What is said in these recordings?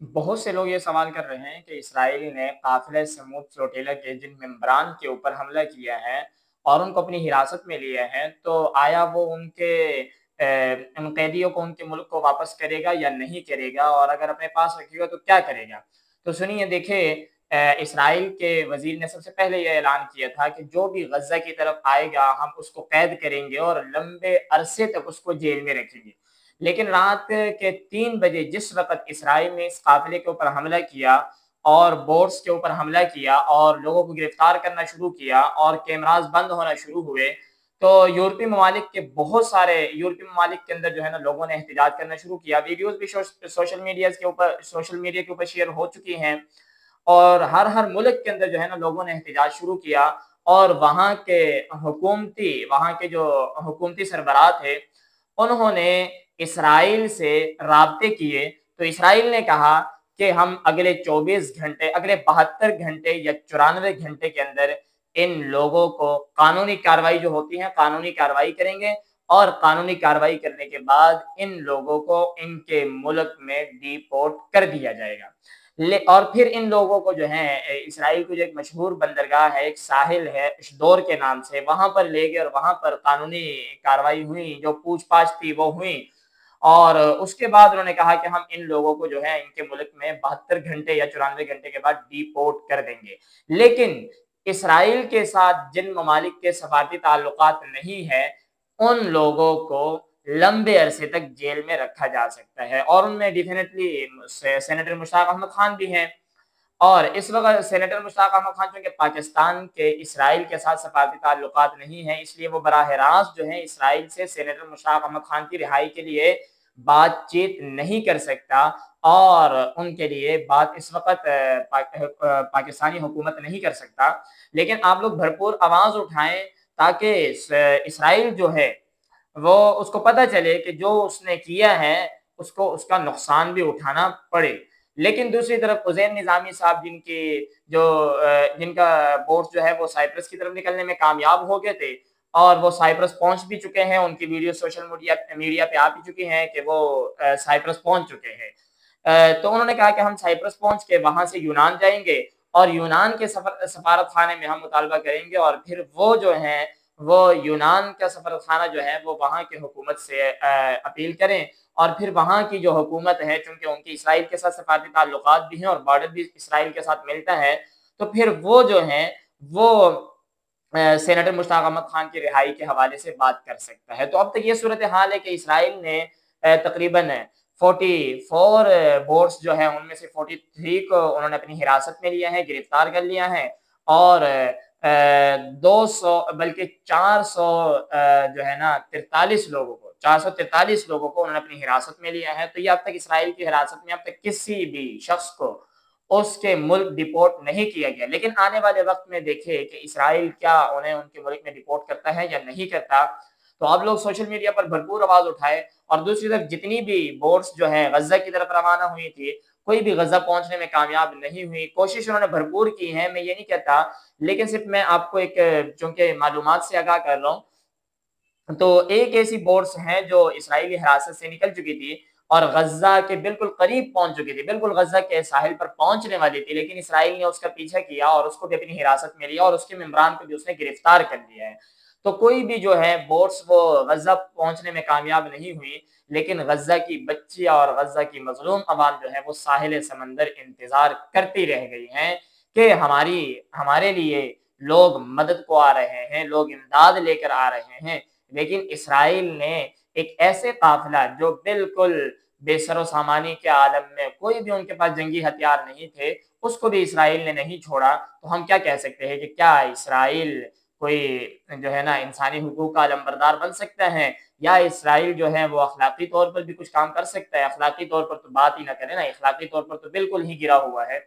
बहुत से लोग ये सवाल कर रहे हैं कि इसराइल ने काफ़िले समूद फ्लोटिला के जिन मेंबरान के ऊपर हमला किया है और उनको अपनी हिरासत में लिया है, तो आया वो उन कैदियों को उनके मुल्क को वापस करेगा या नहीं करेगा, और अगर अपने पास रखेगा तो क्या करेगा? तो सुनिए, देखिए, इसराइल के वज़ीर ने सबसे पहले ये ऐलान किया था कि जो भी गज़ा की तरफ आएगा, हम उसको कैद करेंगे और लंबे अरसे तक उसको जेल में रखेंगे। लेकिन रात के 3 बजे जिस वक़्त इसराइल ने इस काफ़िले के ऊपर हमला किया और बोट्स के ऊपर हमला किया और लोगों को गिरफ्तार करना शुरू किया और कैमराज़ बंद होना शुरू हुए, तो यूरोपीय ममालिक के अंदर जो है ना, लोगों ने एहतजाज करना शुरू किया। वीडियोज़ भी सोशल मीडिया के ऊपर शेयर हो चुकी हैं और हर मुल्क के अंदर जो है ना, लोगों ने एहतजाज शुरू किया और वहाँ के जो हुकूमती सरबराह थे, उन्होंने इसराइल से राब्ते किए। तो इसराइल ने कहा कि हम अगले 24 घंटे, अगले 72 घंटे या 94 घंटे के अंदर इन लोगों को कानूनी कार्रवाई जो होती है, कानूनी कार्रवाई करेंगे और कानूनी कार्रवाई करने के बाद इन लोगों को इनके मुल्क में डिपोर्ट कर दिया जाएगा। और फिर इन लोगों को जो है, इसराइल की जो एक मशहूर बंदरगाह है, एक साहिल है इश्दोर के नाम से, वहां पर ले गए और वहां पर कानूनी कार्रवाई हुई, जो पूछताछ थी वो हुई। और उसके बाद उन्होंने कहा कि हम इन लोगों को जो है इनके मुल्क में 72 घंटे या 94 घंटे के बाद डिपोर्ट कर देंगे। लेकिन इसराइल के साथ जिन ममालिक के सफारती ताल्लुकात नहीं है, उन लोगों को लंबे अरसे तक जेल में रखा जा सकता है, और उनमें डेफिनेटली सेनेटर मुश्ताक अहमद खान भी हैं। और इस वक़्त सेनेटर मुश्ताक अहमद खान, चूँकि पाकिस्तान के इसराइल के साथ सफारती ताल्लुकात नहीं हैं, इसलिए वो बराह रास्त जो है इसराइल से सेनेटर मुश्ताक अहमद खान की रिहाई के लिए बातचीत नहीं कर सकता, और उनके लिए बात इस वक़्त पाकिस्तानी हुकूमत नहीं कर सकता। लेकिन आप लोग भरपूर आवाज़ उठाएँ ताकि इसराइल जो है, वो उसको पता चले कि जो उसने किया है, उसको उसका नुकसान भी उठाना पड़े। लेकिन दूसरी तरफ उज़ैर निज़ामी साहब, जिनका बोट जो है वो साइप्रस की तरफ निकलने में कामयाब हो गए थे और वो साइप्रस पहुंच भी चुके हैं, उनकी वीडियो सोशल मीडिया मीडिया पे आ भी चुकी हैं कि वो साइप्रस पहुंच चुके हैं। तो उन्होंने कहा कि हम साइप्रस पहुंच के वहां से यूनान जाएंगे और यूनान के सफारत खाने में हम मुतालबा करेंगे, और फिर वो जो है, वो यूनान का सफारत खाना जो है वो वहाँ की हुकूमत से अपील करें, और फिर वहाँ की जो हुकूमत है, चूँकि उनकी इसराइल के साथ सफारती ताल्लुकात भी हैं और बॉर्डर भी इसराइल के साथ मिलता है, तो फिर वो जो हैं, वो सेनेटर मुश्ताक अहमद खान की रिहाई के हवाले से बात कर सकता है। तो अब तक ये सूरत हाल है कि इसराइल ने तकरीबन 44 बोट्स जो हैं, उनमें से 43 को उन्होंने अपनी हिरासत में लिया है, गिरफ्तार कर लिया है, और 200 बल्कि 400 जो है ना 43 लोगों को 443 लोगों को उन्होंने अपनी हिरासत में लिया है। तो ये अब तक इसराइल की हिरासत में अब तक किसी भी शख्स को उसके मुल्क डिपोर्ट नहीं किया गया। लेकिन आने वाले वक्त में देखें कि इसराइल क्या उन्हें उनके मुल्क में डिपोर्ट करता है या नहीं करता। तो आप लोग सोशल मीडिया पर भरपूर आवाज उठाए, और दूसरी तरफ जितनी भी बोट्स जो है गजा की तरफ रवाना हुई थी, कोई भी गजा पहुंचने में कामयाब नहीं हुई। कोशिश उन्होंने भरपूर की है, मैं ये नहीं कहता, लेकिन सिर्फ मैं आपको एक चूंकि मालूमात से आगाह कर रहा हूँ। तो एक ऐसी बोट्स हैं जो इसराइली हिरासत से निकल चुकी थी और गजा के बिल्कुल करीब पहुंच चुकी थी, बिल्कुल गजा के साहिल पर पहुंचने वाली थी, लेकिन इसराइल ने उसका पीछा किया और उसको भी अपनी हिरासत में लिया और उसके मेंबरान को भी उसने गिरफ्तार कर लिया है। तो कोई भी जो है बोट्स वो गजा पहुंचने में कामयाब नहीं हुई, लेकिन गजा की बच्चियां और गजा की मजलूम आवाम जो है वो साहिल समंदर इंतजार करती रह गई हैं कि हमारे लिए लोग मदद को आ रहे हैं, लोग इमदाद लेकर आ रहे हैं। लेकिन इसराइल ने एक ऐसे काफिला जो बिल्कुल बेसरो सामानी के आलम में, कोई भी उनके पास जंगी हथियार नहीं थे, उसको भी इसराइल ने नहीं छोड़ा। तो हम क्या कह सकते हैं कि क्या इसराइल कोई जो है ना इंसानी हुकूक का अलमबरदार बन सकता है, या इसराइल जो है वो अखलाकी तौर पर भी कुछ काम कर सकता है? अखलाकी तौर पर तो बात ही ना करें ना, अखलाकी तौर पर तो बिल्कुल ही गिरा हुआ है।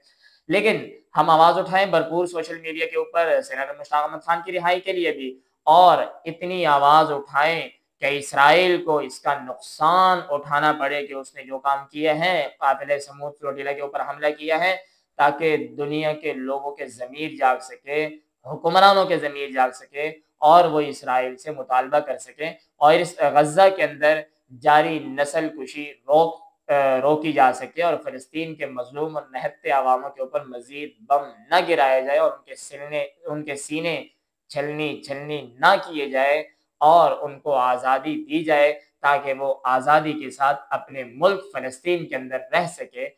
लेकिन हम आवाज उठाएं भरपूर सोशल मीडिया के ऊपर सेनेटर मुश्ताक अहमद खान की रिहाई के लिए भी, और इतनी आवाज उठाएं कि इसराइल को इसका नुकसान उठाना पड़े कि उसने जो काम किया है, काफिले समूद फ्लोटिला के ऊपर हमला किया है, ताकि दुनिया के लोगों के ज़मीर जाग सके, हुक्मरानों के ज़मीर जाग सके, और वो इसराइल से मुतालबा कर सकें और इस गजा के अंदर जारी नस्ल कुशी रोक روکی جا سکے اور فلسطین کے مظلوم اور نہتے عواموں کے اوپر مزید بم نہ گرایا جائے اور ان کے سینے چھلنی نہ کیے جائے اور ان کو آزادی دی جائے تاکہ وہ آزادی کے ساتھ اپنے ملک فلسطین کے اندر رہ سکے